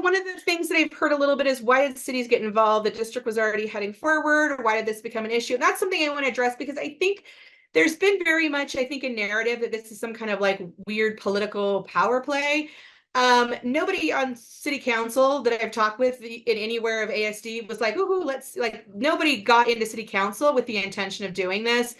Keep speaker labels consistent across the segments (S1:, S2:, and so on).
S1: one of the things that I've heard a little bit is, why did cities get involved? The district was already heading forward. Why did this become an issue? And that's something I want to address, because I think there's been very much, I think, a narrative that this is some kind of like weird political power play. Nobody on city council that I've talked with in anywhere of ASD was like, ooh, let's, like, nobody got into city council with the intention of doing this.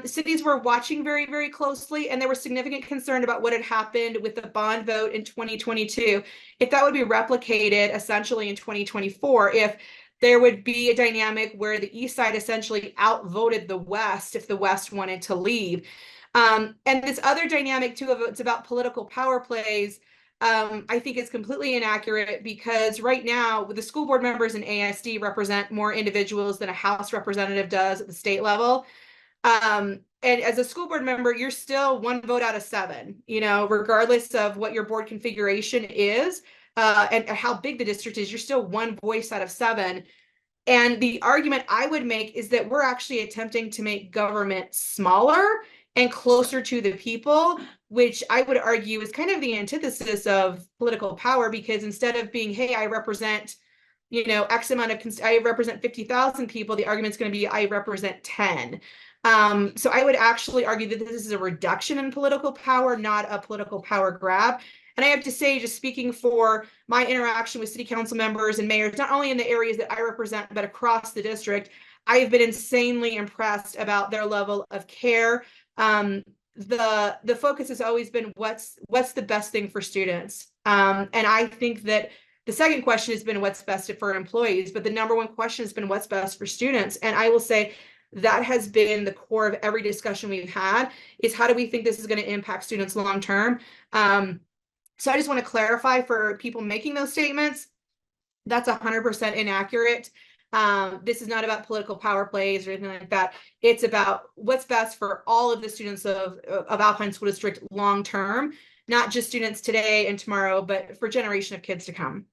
S1: Cities were watching very, very closely, and there was significant concern about what had happened with the bond vote in 2022. If that would be replicated essentially in 2024, if there would be a dynamic where the East Side essentially outvoted the West if the West wanted to leave. And this other dynamic too, of it's about political power plays, I think is completely inaccurate, because right now the school board members in ASD represent more individuals than a House representative does at the state level. And as a school board member, you're still one vote out of seven, regardless of what your board configuration is, and how big the district is, you're still one voice out of seven. And the argument I would make is that we're actually attempting to make government smaller and closer to the people, which I would argue is kind of the antithesis of political power, because instead of being, hey, I represent, X amount of, I represent 50,000 people, the argument's going to be, I represent 10. So I would actually argue that this is a reduction in political power, not a political power grab. And I have to say, just speaking for my interaction with city council members and mayors, not only in the areas that I represent, but across the district, I have been insanely impressed about their level of care. The focus has always been what's the best thing for students. And I think that the second question has been what's best for employees, but the number one question has been what's best for students. And I will say, that has been the core of every discussion we've had, is how do we think this is going to impact students long term. So I just want to clarify for people making those statements, that's 100% inaccurate. This is not about political power plays or anything like that. It's about what's best for all of the students of Alpine School District long term, not just students today and tomorrow, but for a generation of kids to come.